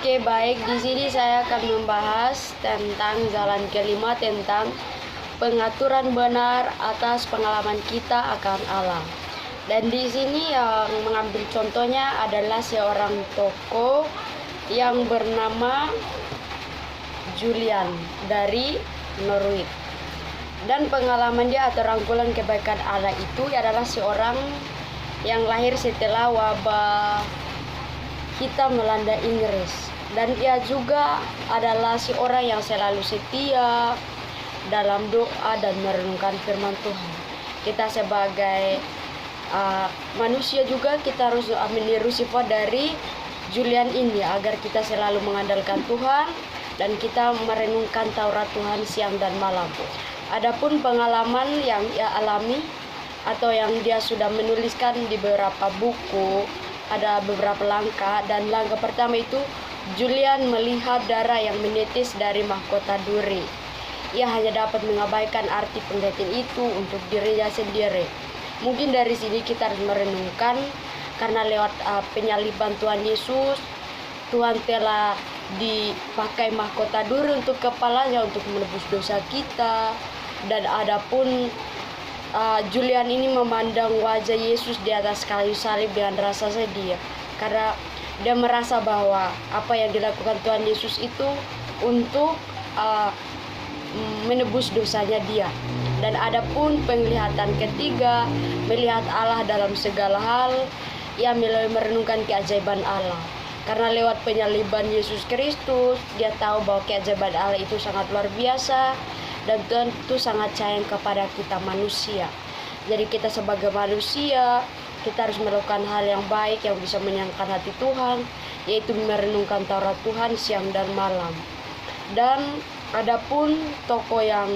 Oke, baik. Di sini saya akan membahas tentang jalan kelima tentang pengaturan benar atas pengalaman kita akan Allah. Dan di sini yang mengambil contohnya adalah seorang tokoh yang bernama Julian dari Norwich. Dan pengalaman dia atau rangkulan kebaikan Allah itu adalah seorang yang lahir setelah wabah hitam melanda Inggris. Dan ia juga adalah seorang yang selalu setia dalam doa dan merenungkan firman Tuhan. Kita sebagai manusia juga kita harus meniru sifat dari Julian ini agar kita selalu mengandalkan Tuhan dan kita merenungkan Taurat Tuhan siang dan malam. Adapun pengalaman yang ia alami atau yang dia sudah menuliskan di beberapa buku, ada beberapa langkah, dan langkah pertama itu Julian melihat darah yang menetes dari mahkota duri. Ia hanya dapat mengabaikan arti pengertian itu untuk dirinya sendiri. Mungkin dari sini kita harus merenungkan, karena lewat penyaliban Tuhan Yesus, Tuhan telah dipakai mahkota duri untuk kepalanya untuk menebus dosa kita. Dan adapun Julian ini memandang wajah Yesus di atas kayu salib dengan rasa sedih, karena dia merasa bahwa apa yang dilakukan Tuhan Yesus itu untuk menebus dosanya dia. Dan adapun penglihatan ketiga, melihat Allah dalam segala hal, ia merenungkan keajaiban Allah. Karena lewat penyaliban Yesus Kristus, dia tahu bahwa keajaiban Allah itu sangat luar biasa dan tentu sangat sayang kepada kita manusia. Jadi kita sebagai manusia, kita harus melakukan hal yang baik yang bisa menyenangkan hati Tuhan, yaitu merenungkan Taurat Tuhan siang dan malam. Dan adapun tokoh yang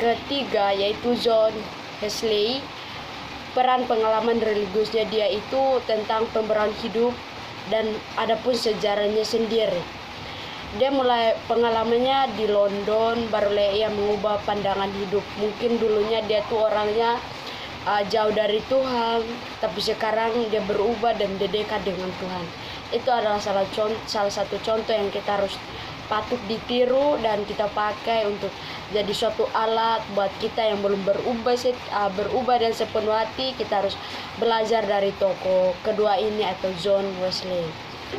ketiga yaitu John Wesley, peran pengalaman religiusnya dia itu tentang pemberian hidup dan adapun sejarahnya sendiri. Dia mulai pengalamannya di London, barulah ia mengubah pandangan hidup. Mungkin dulunya dia tuh orangnya jauh dari Tuhan, tapi sekarang dia berubah dan dia dekat dengan Tuhan. Itu adalah salah satu contoh yang kita harus patut ditiru dan kita pakai untuk jadi suatu alat buat kita yang belum berubah dan sepenuh hati. Kita harus belajar dari tokoh kedua ini atau John Wesley.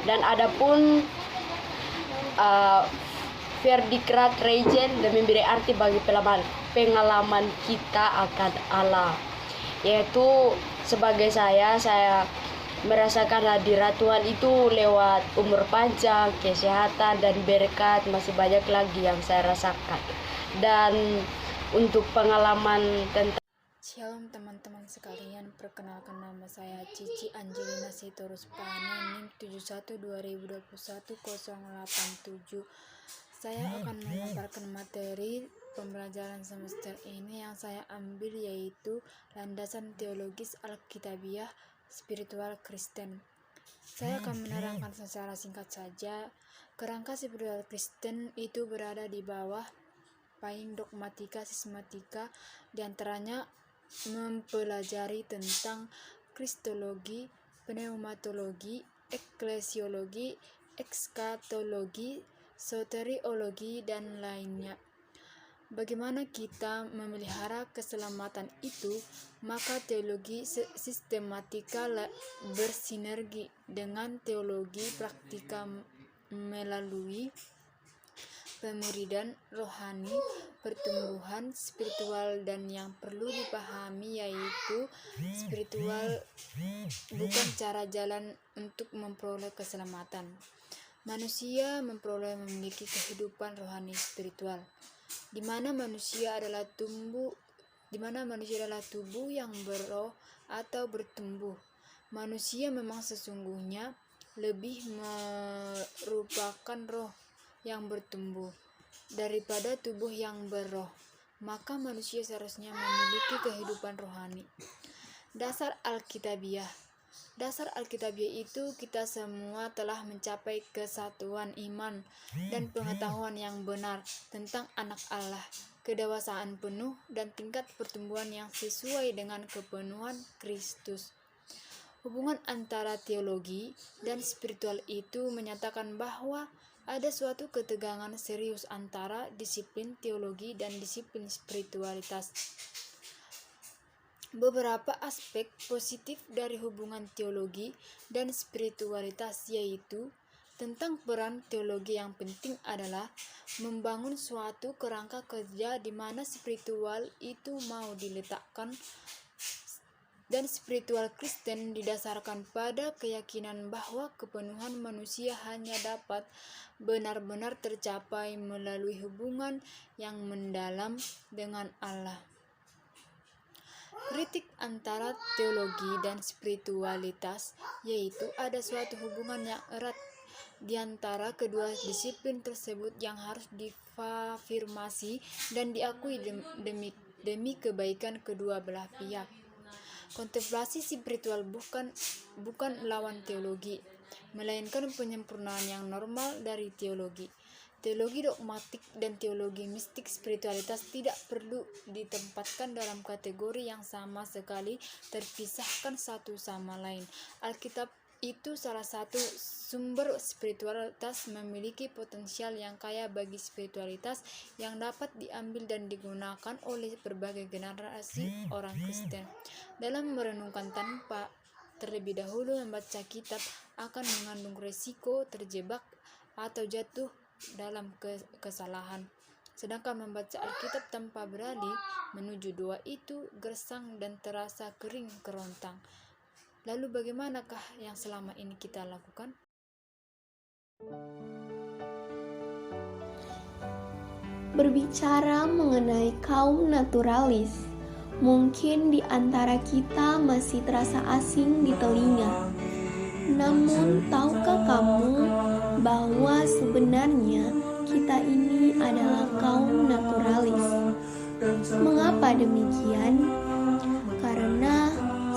Dan adapun Verdikrat Regen dan memberi arti bagi pengalaman kita akan Allah, yaitu sebagai saya merasakan hadirat Tuhan itu lewat umur panjang, kesehatan, dan berkat. Masih banyak lagi yang saya rasakan. Dan untuk pengalaman tentang Shalom teman-teman sekalian, perkenalkan nama saya Cici Angelina Sitorus Pane, NIM 712021-087. Saya akan memaparkan materi pembelajaran semester ini yang saya ambil, yaitu landasan teologis Alkitabiah spiritual Kristen. Saya akan menerangkan secara singkat saja. Kerangka spiritual Kristen itu berada di bawah payung dogmatika sistematika, diantaranya mempelajari tentang kristologi, pneumatologi, eklesiologi, ekskatologi, soteriologi, dan lainnya. Bagaimana kita memelihara keselamatan itu? Maka teologi sistematika bersinergi dengan teologi praktika melalui pemuridan rohani, pertumbuhan spiritual, dan yang perlu dipahami yaitu spiritual bukan cara jalan untuk memperoleh keselamatan. Manusia memiliki kehidupan rohani spiritual, di mana manusia adalah tubuh yang berroh atau bertumbuh. Manusia memang sesungguhnya lebih merupakan roh yang bertumbuh daripada tubuh yang berroh. Maka manusia seharusnya memiliki kehidupan rohani. Dasar Alkitabiah itu kita semua telah mencapai kesatuan iman dan pengetahuan yang benar tentang anak Allah, kedewasaan penuh, dan tingkat pertumbuhan yang sesuai dengan kepenuhan Kristus. Hubungan antara teologi dan spiritual itu menyatakan bahwa ada suatu ketegangan serius antara disiplin teologi dan disiplin spiritualitas. Beberapa aspek positif dari hubungan teologi dan spiritualitas yaitu tentang peran teologi yang penting adalah membangun suatu kerangka kerja di mana spiritual itu mau diletakkan, dan spiritual Kristen didasarkan pada keyakinan bahwa kepenuhan manusia hanya dapat benar-benar tercapai melalui hubungan yang mendalam dengan Allah. Kritik antara teologi dan spiritualitas yaitu ada suatu hubungan yang erat di antara kedua disiplin tersebut yang harus diafirmasi dan diakui demi kebaikan kedua belah pihak. Kontemplasi spiritual bukan lawan teologi, melainkan penyempurnaan yang normal dari teologi. Teologi dogmatik dan teologi mistik spiritualitas tidak perlu ditempatkan dalam kategori yang sama sekali terpisahkan satu sama lain. Alkitab itu salah satu sumber spiritualitas memiliki potensial yang kaya bagi spiritualitas yang dapat diambil dan digunakan oleh berbagai generasi orang Kristen. Dalam merenungkan tanpa terlebih dahulu membaca kitab akan mengandung resiko terjebak atau jatuh dalam kesalahan. Sedangkan membaca Alkitab tanpa beralih menuju doa itu gersang dan terasa kering kerontang. Lalu bagaimanakah yang selama ini kita lakukan? Berbicara mengenai kaum naturalis, mungkin di antara kita masih terasa asing di telinga. Namun, tahukah kamu bahwa sebenarnya kita ini adalah kaum naturalis? Mengapa demikian? Karena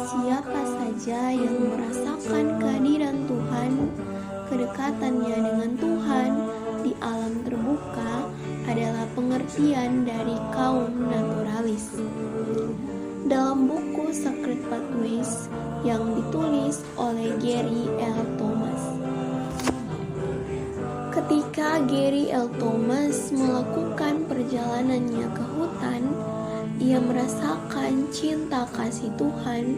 siapa saja yang merasakan kehadiran Tuhan, kedekatannya dengan Tuhan di alam terbuka adalah pengertian dari kaum naturalis. Dalam buku Sacred Pathways yang ditulis oleh Gary L. Thomas, ketika Gary L. Thomas melakukan perjalanannya ke hutan, ia merasakan cinta kasih Tuhan,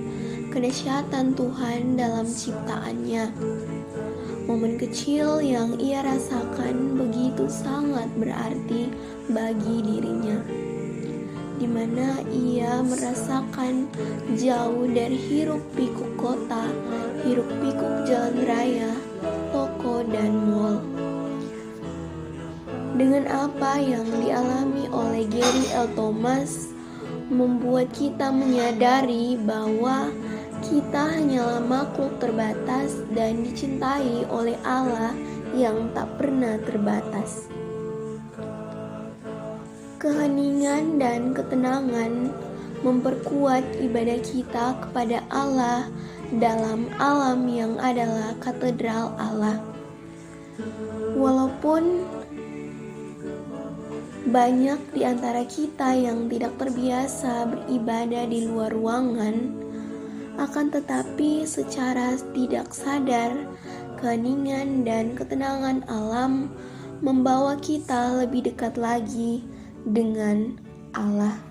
kedahsyatan Tuhan dalam ciptaannya. Momen kecil yang ia rasakan begitu sangat berarti bagi dirinya, di mana ia merasakan jauh dari hiruk-pikuk kota, hiruk-pikuk jalan raya, toko, dan mal. Dengan apa yang dialami oleh Gary L. Thomas membuat kita menyadari bahwa kita hanyalah makhluk terbatas dan dicintai oleh Allah yang tak pernah terbatas. Keheningan dan ketenangan memperkuat ibadah kita kepada Allah dalam alam yang adalah katedral Allah. Walaupun banyak di antara kita yang tidak terbiasa beribadah di luar ruangan, akan tetapi secara tidak sadar, keheningan dan ketenangan alam membawa kita lebih dekat lagi dengan Allah.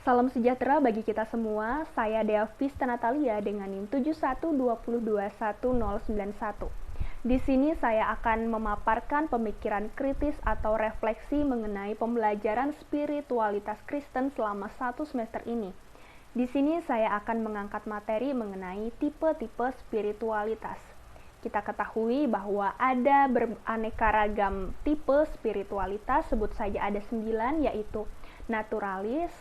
Salam sejahtera bagi kita semua, saya Dea Vista Natalia dengan NIM 71221091. Di sini saya akan memaparkan pemikiran kritis atau refleksi mengenai pembelajaran spiritualitas Kristen selama 1 semester ini. Di sini saya akan mengangkat materi mengenai tipe-tipe spiritualitas. Kita ketahui bahwa ada beraneka ragam tipe spiritualitas, sebut saja ada 9, yaitu naturalis,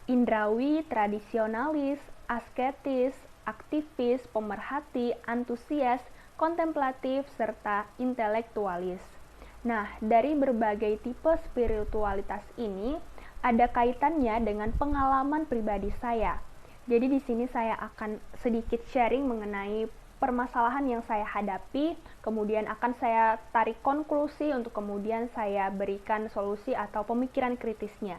indrawi, tradisionalis, asketis, aktivis, pemerhati, antusias, kontemplatif, serta intelektualis. Nah, dari berbagai tipe spiritualitas ini, ada kaitannya dengan pengalaman pribadi saya. Jadi di sini saya akan sedikit sharing mengenai permasalahan yang saya hadapi, kemudian akan saya tarik konklusi untuk kemudian saya berikan solusi atau pemikiran kritisnya.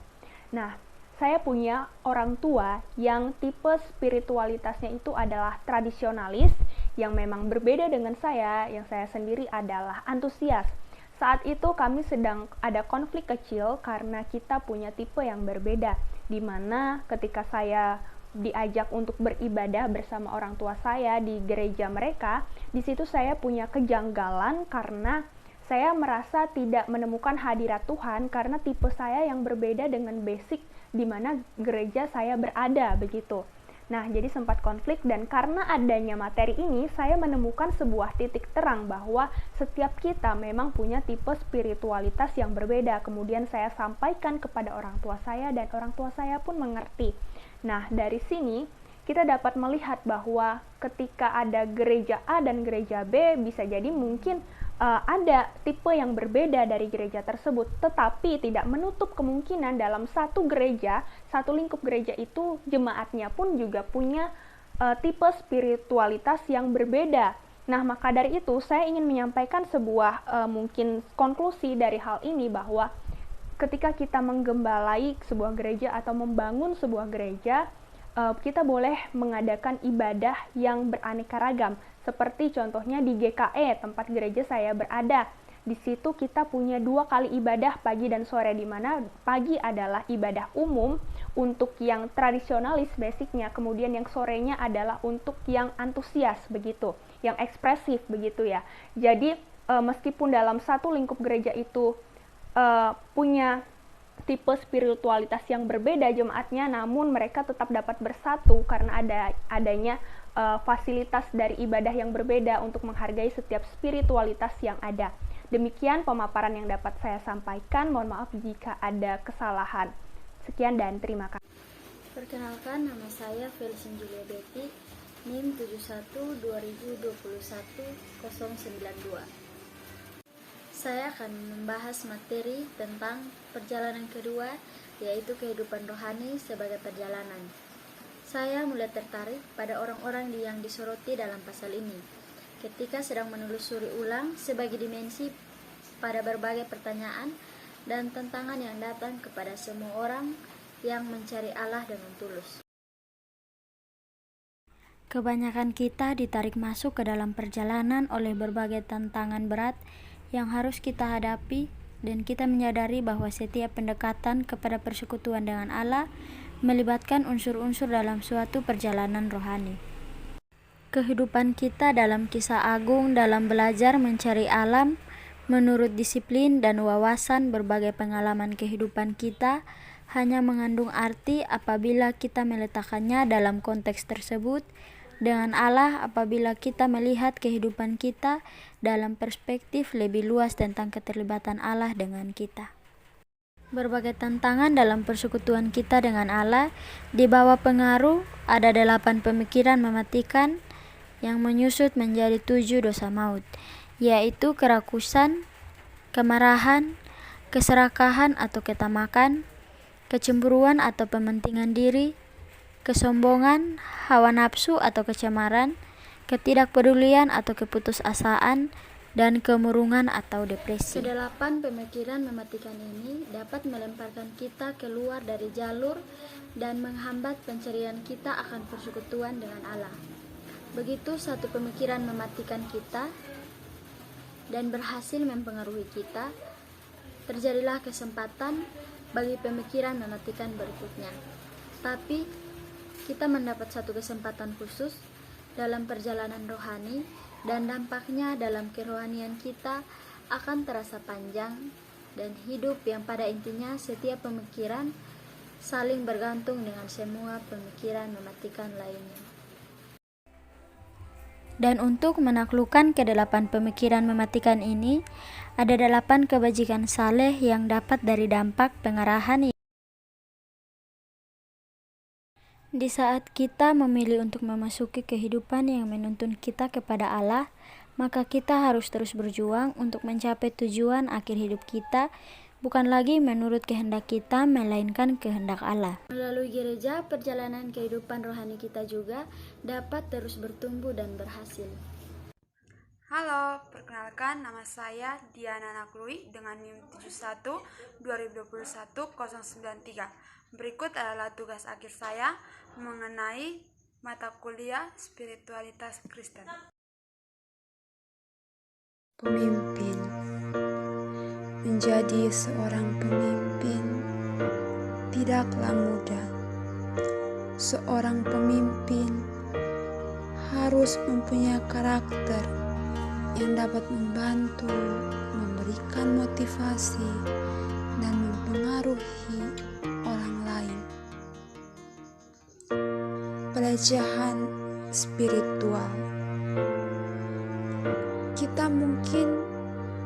Nah, saya punya orang tua yang tipe spiritualitasnya itu adalah tradisionalis, yang memang berbeda dengan saya, yang saya sendiri adalah antusias. Saat itu kami sedang ada konflik kecil karena kita punya tipe yang berbeda, di mana ketika saya diajak untuk beribadah bersama orang tua saya di gereja mereka, di situ saya punya kejanggalan karena saya merasa tidak menemukan hadirat Tuhan karena tipe saya yang berbeda dengan basic di mana gereja saya berada begitu. Nah, jadi sempat konflik, dan karena adanya materi ini, saya menemukan sebuah titik terang bahwa setiap kita memang punya tipe spiritualitas yang berbeda. Kemudian saya sampaikan kepada orang tua saya, dan orang tua saya pun mengerti. Nah, dari sini kita dapat melihat bahwa ketika ada gereja A dan gereja B, bisa jadi mungkin ada tipe yang berbeda dari gereja tersebut, tetapi tidak menutup kemungkinan dalam satu gereja, satu lingkup gereja itu jemaatnya pun juga punya tipe spiritualitas yang berbeda. Nah, maka dari itu saya ingin menyampaikan sebuah mungkin konklusi dari hal ini, bahwa ketika kita menggembalai sebuah gereja atau membangun sebuah gereja, kita boleh mengadakan ibadah yang beraneka ragam. Seperti contohnya di GKE, tempat gereja saya berada. Di situ kita punya 2 kali ibadah, pagi dan sore, di mana pagi adalah ibadah umum untuk yang tradisionalis basicnya, kemudian yang sorenya adalah untuk yang antusias begitu, yang ekspresif begitu ya. Jadi meskipun dalam satu lingkup gereja itu punya tipe spiritualitas yang berbeda jemaatnya, namun mereka tetap dapat bersatu karena adanya fasilitas dari ibadah yang berbeda untuk menghargai setiap spiritualitas yang ada. Demikian pemaparan yang dapat saya sampaikan. Mohon maaf jika ada kesalahan. Sekian dan terima kasih. Perkenalkan, nama saya Felisin Julia Betty, NIM 71-2021-092. Saya akan membahas materi tentang perjalanan kedua, yaitu kehidupan rohani sebagai perjalanan. Saya mulai tertarik pada orang-orang yang disoroti dalam pasal ini, ketika sedang menelusuri ulang sebagai dimensi pada berbagai pertanyaan dan tantangan yang datang kepada semua orang yang mencari Allah dengan tulus. Kebanyakan kita ditarik masuk ke dalam perjalanan oleh berbagai tantangan berat yang harus kita hadapi, dan kita menyadari bahwa setiap pendekatan kepada persekutuan dengan Allah melibatkan unsur-unsur dalam suatu perjalanan rohani. Kehidupan kita dalam kisah agung dalam belajar mencari alam menurut disiplin dan wawasan berbagai pengalaman kehidupan kita hanya mengandung arti apabila kita meletakkannya dalam konteks tersebut dengan Allah, apabila kita melihat kehidupan kita dalam perspektif lebih luas tentang keterlibatan Allah dengan kita. Berbagai tantangan dalam persekutuan kita dengan Allah di bawah pengaruh ada 8 pemikiran mematikan yang menyusut menjadi 7 dosa maut, yaitu kerakusan, kemarahan, keserakahan atau ketamakan, kecemburuan atau pementingan diri, kesombongan, hawa nafsu atau kecemaran, ketidakpedulian atau keputusasaan, dan kemurungan atau depresi. Kedelapan pemikiran mematikan ini dapat melemparkan kita keluar dari jalur dan menghambat pencarian kita akan persekutuan dengan Allah. Begitu satu pemikiran mematikan kita dan berhasil mempengaruhi kita, terjadilah kesempatan bagi pemikiran mematikan berikutnya. Tapi kita mendapat satu kesempatan khusus dalam perjalanan rohani, dan dampaknya dalam kerohanian kita akan terasa panjang dan hidup yang pada intinya setiap pemikiran saling bergantung dengan semua pemikiran mematikan lainnya. Dan untuk menaklukkan ke-8 pemikiran mematikan ini, ada 8 kebajikan saleh yang dapat dari dampak pengarahan. Di saat kita memilih untuk memasuki kehidupan yang menuntun kita kepada Allah, maka kita harus terus berjuang untuk mencapai tujuan akhir hidup kita, bukan lagi menurut kehendak kita, melainkan kehendak Allah. Melalui gereja, perjalanan kehidupan rohani kita juga dapat terus bertumbuh dan berhasil. Halo, perkenalkan nama saya Diana Naklui dengan NIM 71 2021 093. Berikut adalah tugas akhir saya mengenai mata kuliah spiritualitas Kristen. Pemimpin. Menjadi seorang pemimpin tidaklah mudah. Seorang pemimpin harus mempunyai karakter yang dapat membantu, memberikan motivasi, dan mempengaruhi orang lain. Pelecehan spiritual. Kita mungkin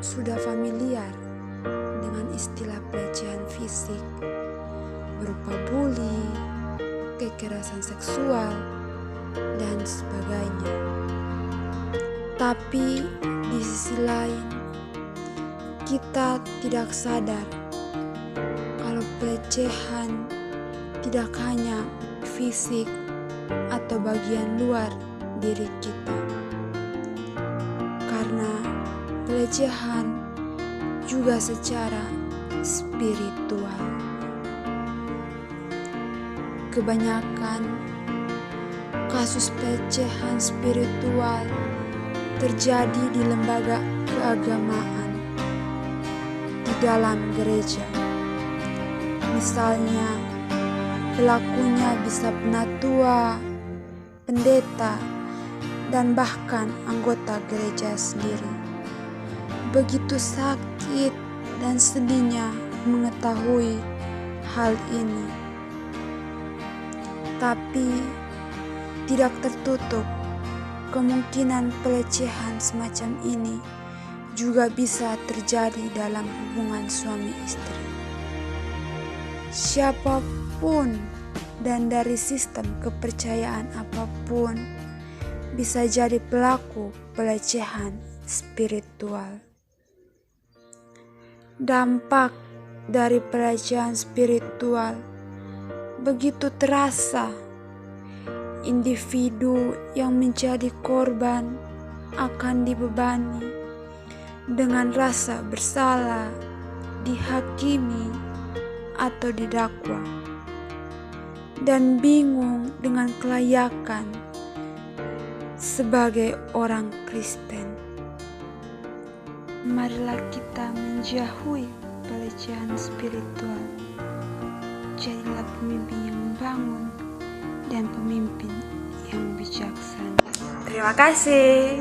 sudah familiar dengan istilah pelecehan fisik berupa bully, kekerasan seksual, dan sebagainya. Tapi di sisi lain, kita tidak sadar kalau pelecehan tidak hanya fisik atau bagian luar diri kita. Karena pelecehan juga secara spiritual. Kebanyakan kasus pelecehan spiritual terjadi di lembaga keagamaan di dalam gereja. Misalnya, pelakunya bisa penatua, pendeta, dan bahkan anggota gereja sendiri. Begitu sakit dan sedihnya mengetahui hal ini. Tapi tidak tertutup kemungkinan pelecehan semacam ini juga bisa terjadi dalam hubungan suami istri. Siapapun dan dari sistem kepercayaan apapun bisa jadi pelaku pelecehan spiritual. Dampak dari pelecehan spiritual begitu terasa. Individu yang menjadi korban akan dibebani dengan rasa bersalah, dihakimi, atau didakwa, dan bingung dengan kelayakan sebagai orang Kristen. Marilah kita menjauhi pelecehan spiritual. Jadilah pemimpin yang membangun dan pemimpin yang bijaksana. Terima kasih.